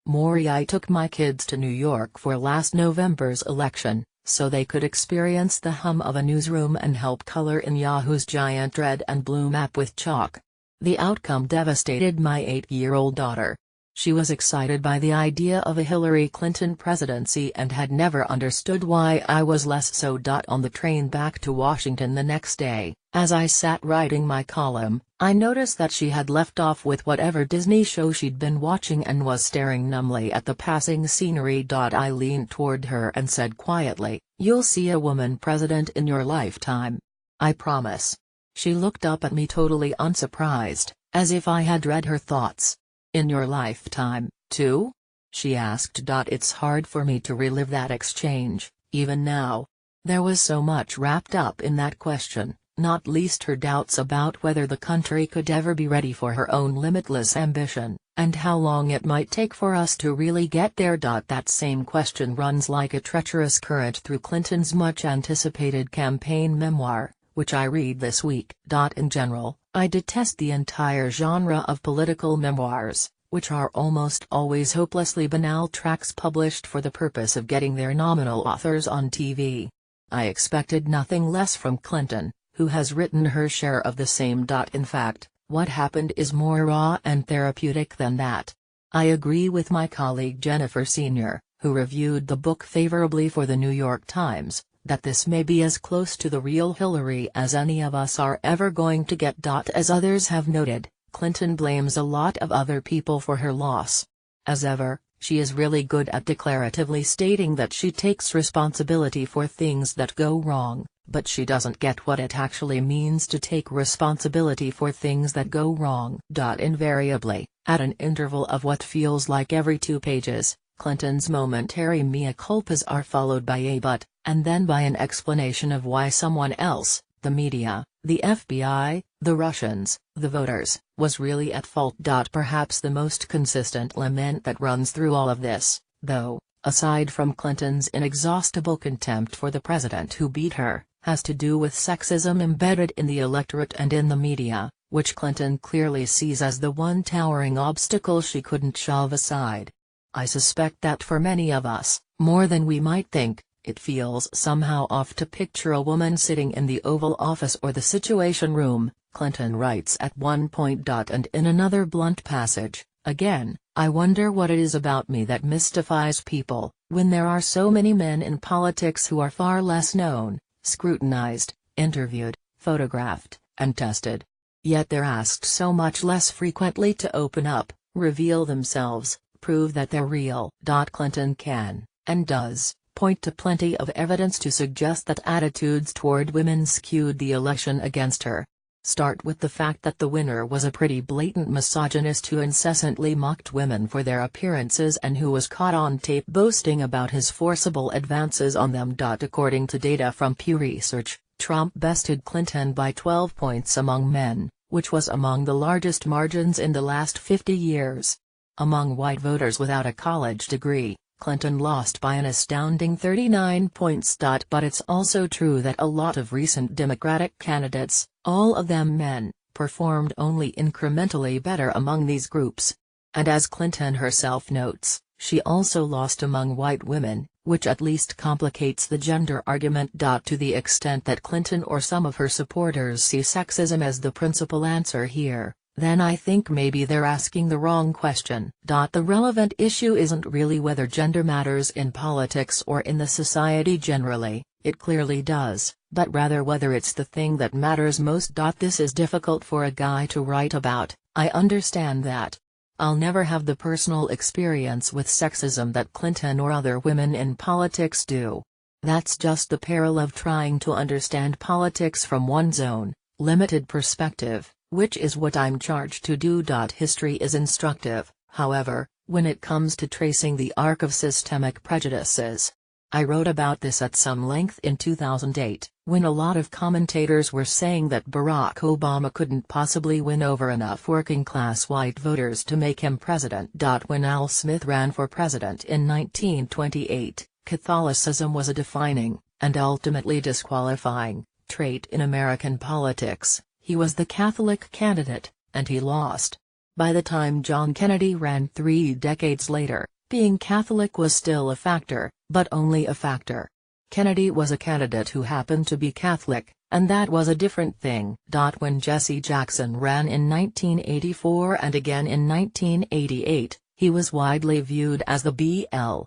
Maury, I took my kids to New York for last November's election, so they could experience the hum of a newsroom and help color in Yahoo's giant red and blue map with chalk. The outcome devastated my 8-year-old daughter. She was excited by the idea of a Hillary Clinton presidency and had never understood why I was less so. On the train back to Washington the next day, as I sat writing my column, I noticed that she had left off with whatever Disney show she'd been watching and was staring numbly at the passing scenery. I leaned toward her and said quietly, "You'll see a woman president in your lifetime. I promise." She looked up at me totally unsurprised, as if I had read her thoughts. "In your lifetime, too?" she asked. It's hard for me to relive that exchange, even now. There was so much wrapped up in that question, not least her doubts about whether the country could ever be ready for her own limitless ambition, and how long it might take for us to really get there. That same question runs like a treacherous current through Clinton's much-anticipated campaign memoir, which I read this week. In general, I detest the entire genre of political memoirs, which are almost always hopelessly banal tracts published for the purpose of getting their nominal authors on TV. I expected nothing less from Clinton, who has written her share of the same. In fact, what happened is more raw and therapeutic than that. I agree with my colleague Jennifer Senior, who reviewed the book favorably for the New York Times, that this may be as close to the real Hillary as any of us are ever going to get. As others have noted, Clinton blames a lot of other people for her loss. As ever, she is really good at declaratively stating that she takes responsibility for things that go wrong, but she doesn't get what it actually means to take responsibility for things that go wrong. Invariably, at an interval of what feels like every 2 pages, Clinton's momentary mea culpas are followed by a but, and then by an explanation of why someone else, the media, the FBI, the Russians, the voters, was really at fault. Perhaps the most consistent lament that runs through all of this, though, aside from Clinton's inexhaustible contempt for the president who beat her, has to do with sexism embedded in the electorate and in the media, which Clinton clearly sees as the one towering obstacle she couldn't shove aside. I suspect that for many of us, more than we might think, it feels somehow off to picture a woman sitting in the Oval Office or the Situation Room, Clinton writes at one point. And in another blunt passage, again, I wonder what it is about me that mystifies people, when there are so many men in politics who are far less known, scrutinized, interviewed, photographed, and tested. Yet they're asked so much less frequently to open up, reveal themselves, prove that they're real. Clinton can, and does, point to plenty of evidence to suggest that attitudes toward women skewed the election against her. Start with the fact that the winner was a pretty blatant misogynist who incessantly mocked women for their appearances and who was caught on tape boasting about his forcible advances on them. According to data from Pew Research, Trump bested Clinton by 12 points among men, which was among the largest margins in the last 50 years. Among white voters without a college degree, Clinton lost by an astounding 39 points. But it's also true that a lot of recent Democratic candidates, all of them men, performed only incrementally better among these groups. And as Clinton herself notes, she also lost among white women, which at least complicates the gender argument. To the extent that Clinton or some of her supporters see sexism as the principal answer here, then I think maybe they're asking the wrong question. The relevant issue isn't really whether gender matters in politics or in the society generally, it clearly does, but rather whether it's the thing that matters most. This is difficult for a guy to write about, I understand that. I'll never have the personal experience with sexism that Clinton or other women in politics do. That's just the peril of trying to understand politics from one's own, limited perspective, which is what I'm charged to do. History is instructive, however, when it comes to tracing the arc of systemic prejudices. I wrote about this at some length in 2008, when a lot of commentators were saying that Barack Obama couldn't possibly win over enough working-class white voters to make him president. When Al Smith ran for president in 1928, Catholicism was a defining, and ultimately disqualifying, trait in American politics. He was the Catholic candidate, and he lost. By the time John Kennedy ran 3 decades later, Being Catholic was still a factor, but only a factor. Kennedy was a candidate who happened to be Catholic, and that was a different thing. When Jesse Jackson ran in 1984 and again in 1988, he was widely viewed as the BL.